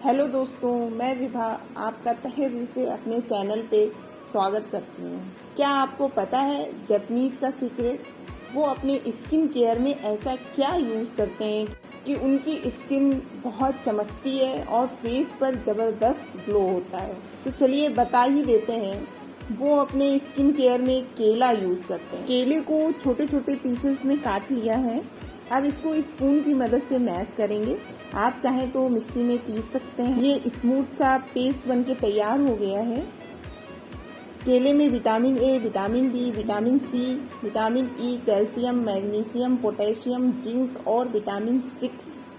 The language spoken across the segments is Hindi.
हेलो दोस्तों, मैं विभा आपका तहे दिल से अपने चैनल पे स्वागत करती हूँ। क्या आपको पता है जापानीज़ का सीक्रेट? वो अपने स्किन केयर में ऐसा क्या यूज़ करते हैं कि उनकी स्किन बहुत चमकती है और फेस पर ज़बरदस्त ग्लो होता है। तो चलिए बता ही देते हैं। वो अपने स्किन केयर में केला यूज़ करते हैं। केले को छोटे छोटे पीसेस में काट लिया है। अब इसको स्पून की मदद से मैश करेंगे। आप चाहें तो मिक्सी में पीस सकते हैं। ये स्मूथ सा पेस्ट बनके तैयार हो गया है। केले में vitamin A, vitamin B, vitamin C, vitamin E, calcium, magnesium, potassium, zinc और विटामिन 6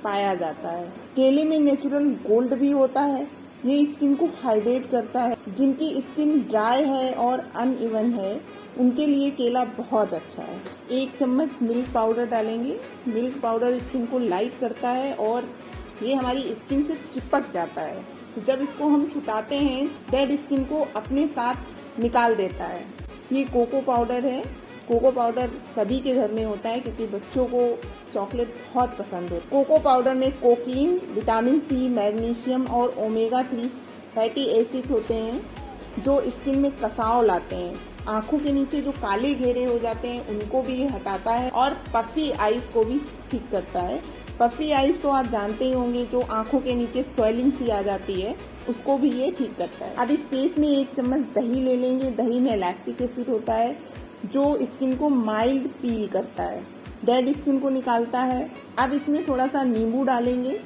पाया जाता है। केले में नेचुरल गोल्ड भी होता है। ये स्किन को हाइड्रेट करता है। जिनकी स्किन ड्राई है और अनइवन है उनके लिए केला बहुत अच्छा है। 1 चम्मच मिल्क पाउडर डालेंगे। मिल्क पाउडर स्किन को लाइट करता है और ये हमारी स्किन से चिपक जाता है। तो जब इसको हम छुटाते हैं डेड स्किन को अपने साथ निकाल देता है। ये कोको पाउडर है। कोको पाउडर सभी के घर में होता है क्योंकि बच्चों को चॉकलेट बहुत पसंद है। कोको पाउडर में कोकीन, विटामिन सी, मैग्नीशियम और ओमेगा 3 फैटी एसिड होते हैं जो स्किन में कसाव लाते हैं। आंखों के नीचे जो काले घेरे हो जाते हैं उनको भी ये हटाता है और पफी आईज को भी ठीक करता है। पफी आईज तो आप जानते ही होंगे, जो आंखों के नीचे स्वेलिंग सी आ जाती है उसको भी ये ठीक करता है। अब इस पेस्ट में 1 चम्मच दही ले लेंगे। दही में लैक्टिक एसिड होता है जो स्किन को माइल्ड पील करता है, डेड स्किन को निकालता है। अब इसमें थोड़ा सा नींबू डालेंगे।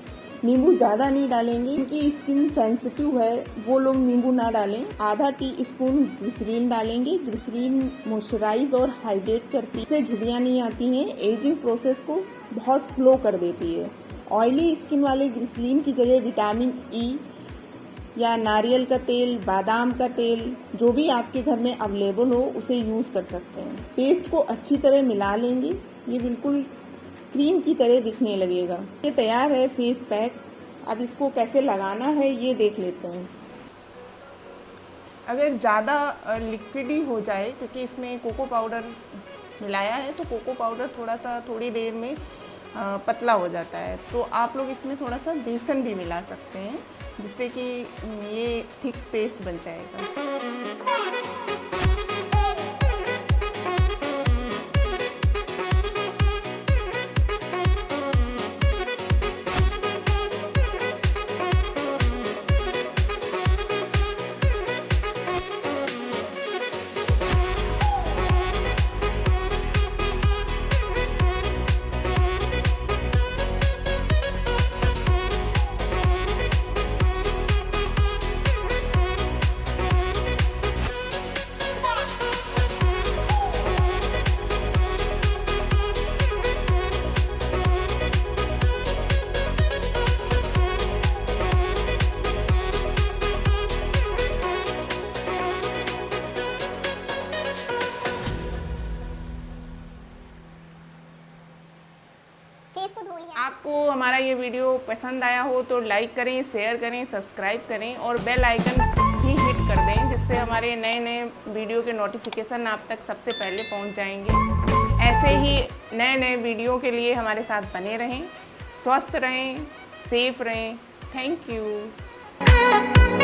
नींबू ज़्यादा नहीं डालेंगे क्योंकि स्किन सेंसिटिव है, वो लोग नींबू ना डालें। आधा टीस्पून ग्लिसरीन डालेंगे। ग्लिसरीन मॉइस्चराइज और हाइड्रेट करती है, इससे झुर्रियाँ नहीं आती हैं, एजिंग प्रोसेस को बहुत स्लो कर देती है। ऑयली स्किन वाले ग्लिसरीन की जगह विटामिन ई या नारियल का तेल, बादाम का तेल, जो भी आपके घर में अवेलेबल हो उसे यूज़ कर सकते हैं। पेस्ट को अच्छी तरह मिला लेंगे। ये बिल्कुल क्रीम की तरह दिखने लगेगा। ये तैयार है फेस पैक। अब इसको कैसे लगाना है ये देख लेते हैं। अगर ज़्यादा लिक्विडी हो जाए, क्योंकि इसमें कोको पाउडर मिलाया है तो कोको पाउडर थोड़ा सा थोड़ी देर में पतला हो जाता है, तो आप लोग इसमें थोड़ा सा बेसन भी मिला सकते हैं जिससे कि ये थिक पेस्ट बन जाएगा। आपको हमारा ये वीडियो पसंद आया हो तो लाइक करें, शेयर करें, सब्सक्राइब करें और बेल आइकन भी हिट कर दें जिससे हमारे नए नए वीडियो के नोटिफिकेशन आप तक सबसे पहले पहुंच जाएंगे। ऐसे ही नए नए वीडियो के लिए हमारे साथ बने रहें। स्वस्थ रहें, सेफ रहें। Thank you.